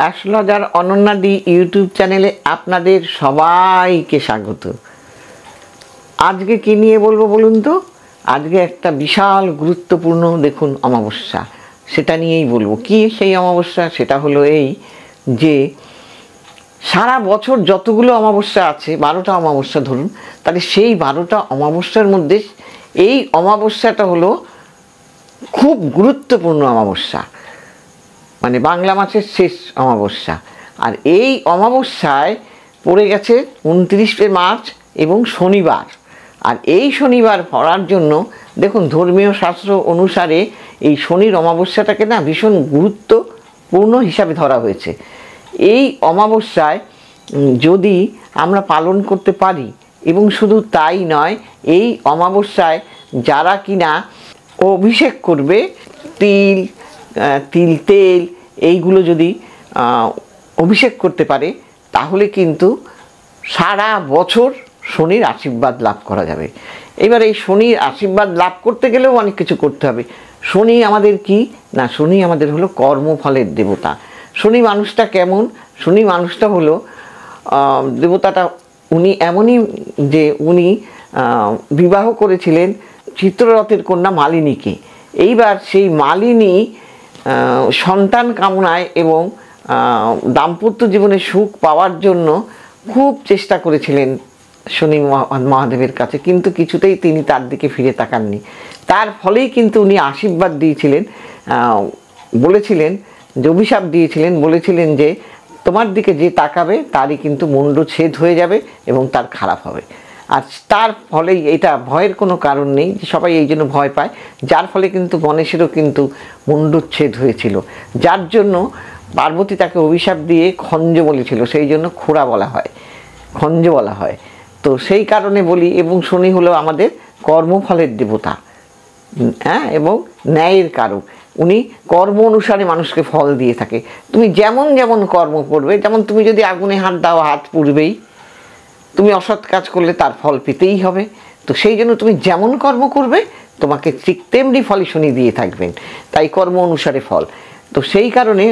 Astrologer Ananya D YouTube চ্যানেলে আপনাদের সবাইকে স্বাগত। আজকে কি নিয়ে বলবো বলুন তো? আজকে একটা বিশাল গুরুত্বপূর্ণ দেখুন অমাবস্যা, সেটা নিয়েই বলবো। কি সেই অমাবস্যা? সেটা হলো এই যে সারা বছর যতগুলো অমাবস্যা আছে, 12টা অমাবস্যা ধরুন, তাহলে সেই 12টা অমাবস্যার মধ্যে এই অমাবস্যাটা হলো খুব গুরুত্বপূর্ণ অমাবস্যা, মানে বাংলা মাসের শেষ অমাবস্যা। আর এই অমাবস্যায় পড়ে গেছে 29শে মার্চ এবং শনিবার। আর এই শনিবার পড়ার জন্য দেখুন ধর্মীয় শাস্ত্র অনুসারে এই শনির অমাবস্যাটাকে না ভীষণ গুরুত্বপূর্ণ হিসাবে ধরা হয়েছে। এই অমাবস্যায় যদি আমরা পালন করতে পারি, এবং শুধু তাই নয়, এই অমাবস্যায় যারা কিনা অভিষেক করবে, তিল তেল এইগুলো যদি অভিষেক করতে পারে, তাহলে কিন্তু সারা বছর শনির আশীর্বাদ লাভ করা যাবে। এবার এই শনির আশীর্বাদ লাভ করতে গেলেও অনেক কিছু করতে হবে। শনি আমাদের কি না, শনি আমাদের হলো কর্মফলের দেবতা। শনি মানুষটা কেমন? শনি মানুষটা হলো দেবতাটা উনি এমনই যে উনি বিবাহ করেছিলেন চিত্ররথের কন্যা মালিনীকে। এইবার সেই মালিনী সন্তান কামনায় এবং দাম্পত্য জীবনে সুখ পাওয়ার জন্য খুব চেষ্টা করেছিলেন শনি মহাদেবের কাছে, কিন্তু কিছুতেই তিনি তার দিকে ফিরে তাকাননি। তার ফলেই কিন্তু উনি আশীর্বাদ দিয়েছিলেন, বলেছিলেন যে অভিশাপ দিয়েছিলেন, বলেছিলেন যে তোমার দিকে যে তাকাবে তারই কিন্তু মুণ্ডচ্ছেদ হয়ে যাবে এবং তার খারাপ হবে। আর তার ফলেই, এটা ভয়ের কোনো কারণ নেই যে সবাই এই জন্য ভয় পায়, যার ফলে কিন্তু গণেশেরও কিন্তু মুণ্ডচ্ছেদ হয়েছিল, যার জন্য পার্বতী তাকে অভিশাপ দিয়ে খঞ্জ বলেছিল, সেই জন্য খোড়া বলা হয়, খঞ্জ বলা হয়। তো সেই কারণে বলি, এবং শনি হলো আমাদের কর্মফলের দেবতা, হ্যাঁ, এবং ন্যায়ের কারক। উনি কর্ম অনুসারে মানুষকে ফল দিয়ে থাকে। তুমি যেমন যেমন কর্ম করবে, যেমন তুমি যদি আগুনে হাত দাও, হাত পুড়বেই। তুমি অসৎ কাজ করলে তার ফল পেতেই হবে। তো সেই জন্য তুমি যেমন কর্ম করবে তোমাকে ঠিক তেমনি ফলই শনি দিয়ে থাকবেন, তাই কর্ম অনুসারে ফল। তো সেই কারণে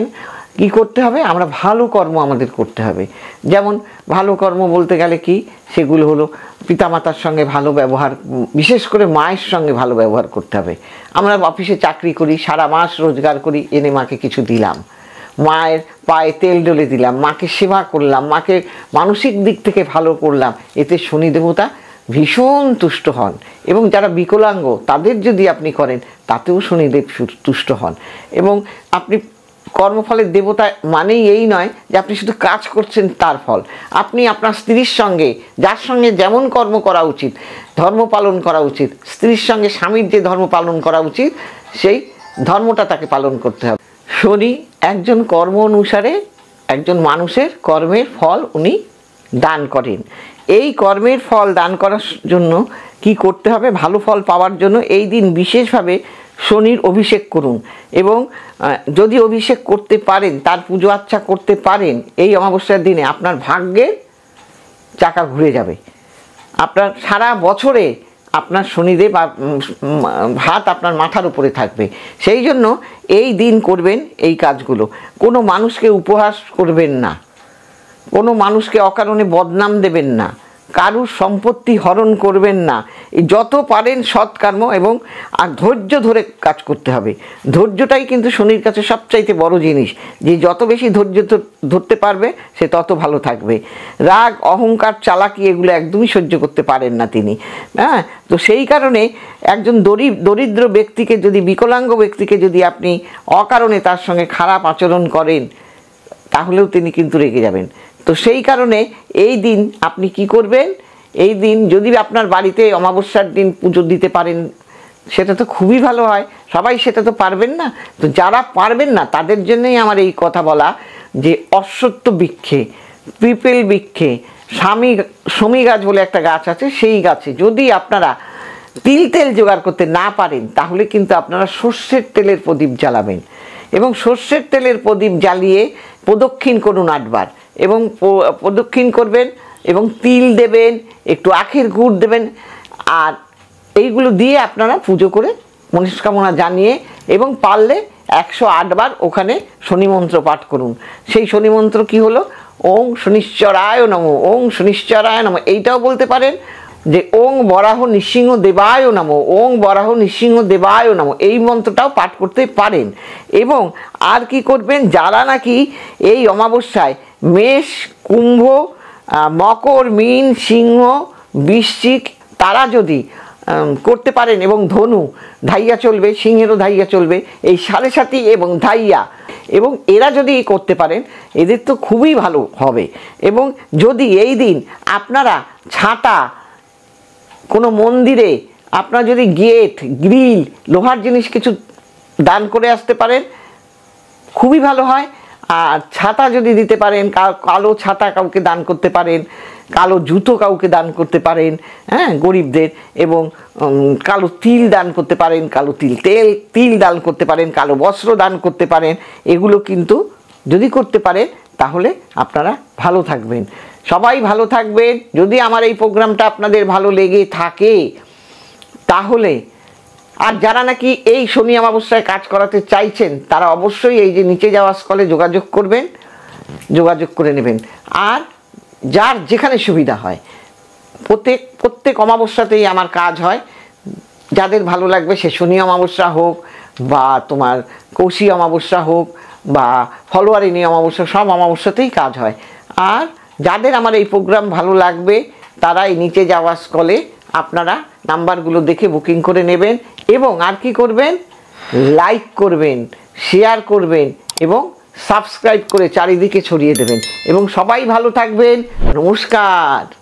কি করতে হবে? আমরা ভালো কর্ম আমাদের করতে হবে। যেমন ভালো কর্ম বলতে গেলে কি, সেগুলো হলো পিতামাতার সঙ্গে ভালো ব্যবহার, বিশেষ করে মায়ের সঙ্গে ভালো ব্যবহার করতে হবে। আমরা অফিসে চাকরি করি, সারা মাস রোজগার করি, এনে মাকে কিছু দিলাম, মায়ের পায়ে তেল ডলে দিলাম, মাকে সেবা করলাম, মাকে মানসিক দিক থেকে ভালো করলাম, এতে শনি দেবতা ভীষণ তুষ্ট হন। এবং যারা বিকলাঙ্গ তাদের যদি আপনি করেন, তাতেও শনিদেব তুষ্ট হন। এবং আপনি কর্মফলের দেবতা মানেই এই নয় যে আপনি শুধু কাজ করছেন তার ফল। আপনি আপনার স্ত্রীর সঙ্গে, যার সঙ্গে যেমন কর্ম করা উচিত, ধর্ম পালন করা উচিত, স্ত্রীর সঙ্গে স্বামীর যে ধর্ম পালন করা উচিত, সেই ধর্মটা তাকে পালন করতে হবে। শনি একজন কর্ম অনুসারে একজন মানুষের কর্মের ফল উনি দান করেন। এই কর্মের ফল দান করার জন্য কি করতে হবে? ভালো ফল পাওয়ার জন্য এই দিন বিশেষভাবে শনির অভিষেক করুন। এবং যদি অভিষেক করতে পারেন, তার পুজো আচ্ছা করতে পারেন, এই অমাবস্যার দিনে আপনার ভাগ্যের চাকা ঘুরে যাবে। আপনার সারা বছরে আপনার শনিদেব হাত আপনার মাথার উপরে থাকবে। সেই জন্য এই দিন করবেন এই কাজগুলো। কোনো মানুষকে উপহাস করবেন না, কোনো মানুষকে অকারণে বদনাম দেবেন না, কারুর সম্পত্তি হরণ করবেন না। যত পারেন সৎকর্ম এবং আর ধৈর্য ধরে কাজ করতে হবে। ধৈর্যটাই কিন্তু শনির কাছে সবচাইতে বড় জিনিস, যে যত বেশি ধৈর্য ধরতে পারবে সে তত ভালো থাকবে। রাগ, অহংকার, চালাকি এগুলো একদমই সহ্য করতে পারেন না তিনি, হ্যাঁ। তো সেই কারণে একজন দরিদ্র ব্যক্তিকে, যদি বিকলাঙ্গ ব্যক্তিকে যদি আপনি অকারণে তার সঙ্গে খারাপ আচরণ করেন, তাহলেও তিনি কিন্তু রেগে যাবেন। তো সেই কারণে এই দিন আপনি কি করবেন? এই দিন যদি আপনার বাড়িতে অমাবস্যার দিন পুজো দিতে পারেন, সেটা তো খুবই ভালো হয়। সবাই সেটা তো পারবেন না। তো যারা পারবেন না তাদের জন্যই আমার এই কথা বলা, যে অশ্বত্থ বৃক্ষে, পিপল বৃক্ষে, শমী গাছ বলে একটা গাছ আছে, সেই গাছে যদি আপনারা তেল জোগাড় করতে না পারেন, তাহলে কিন্তু আপনারা সর্ষের তেলের প্রদীপ জ্বালাবেন। এবং সর্ষের তেলের প্রদীপ জ্বালিয়ে প্রদক্ষিণ করুন 8 বার, এবং প্রদক্ষিণ করবেন, এবং তিল দেবেন, একটু আখের গুড় দেবেন। আর এইগুলো দিয়ে আপনারা পুজো করে মনস্কামনা জানিয়ে, এবং পারলে 108 বার ওখানে শনি মন্ত্র পাঠ করুন। সেই শনি মন্ত্র কি হলো? ওং শনিশ্চরায় নমঃ, ওং শনিশ্চরায় নমঃ। এইটাও বলতে পারেন যে ওং বরাহ নৃসিংহ দেবায় নমঃ, ওং বরাহ নৃসিংহ দেবায় নমঃ। এই মন্ত্রটাও পাঠ করতে পারেন। এবং আর কি করবেন, যারা নাকি এই অমাবস্যায় মেষ, কুম্ভ, মকর, মীন, সিংহ, বৃশ্চিক তারা যদি করতে পারেন, এবং ধনু ধাইয়া চলবে, সিংহেরও ধাইয়া চলবে, এই 7.5 এবং ধাইয়া, এবং এরা যদি করতে পারেন এদের তো খুবই ভালো হবে। এবং যদি এই দিন আপনারা ছাতা, কোনো মন্দিরে আপনারা যদি গেট, গ্রিল, লোহার জিনিস কিছু দান করে আসতে পারেন খুবই ভালো হয়। আর ছাতা যদি দিতে পারেন, কালো ছাতা কাউকে দান করতে পারেন, কালো জুতো কাউকে দান করতে পারেন, হ্যাঁ, গরিবদের, এবং কালো তিল দান করতে পারেন, কালো তিল দান করতে পারেন, কালো বস্ত্র দান করতে পারেন। এগুলো কিন্তু যদি করতে পারেন তাহলে আপনারা ভালো থাকবেন। সবাই ভালো থাকবেন। যদি আমার এই প্রোগ্রামটা আপনাদের ভালো লেগে থাকে তাহলে, আর যারা নাকি এই শনি অমাবস্যায় কাজ করাতে চাইছেন তারা অবশ্যই এই যে নিচে যাওয়া স্কলে যোগাযোগ করবেন, যোগাযোগ করে নেবেন। আর যার যেখানে সুবিধা হয়, প্রত্যেক অমাবস্যাতেই আমার কাজ হয়। যাদের ভালো লাগবে, সে শনি অমাবস্যা হোক বা তোমার কৌশী অমাবস্যা হোক বা ফলোয়ারিণী অমাবস্যা, সব অমাবস্যাতেই কাজ হয়। আর যাদের আমার এই প্রোগ্রাম ভালো লাগবে তারা এই নিচে যাওয়া স্কলে আপনারা নাম্বারগুলো দেখে বুকিং করে নেবেন। এবং আর কি করবেন, লাইক করবেন, শেয়ার করবেন এবং সাবস্ক্রাইব করে চারিদিকে ছড়িয়ে দেবেন। এবং সবাই ভালো থাকবেন। নমস্কার।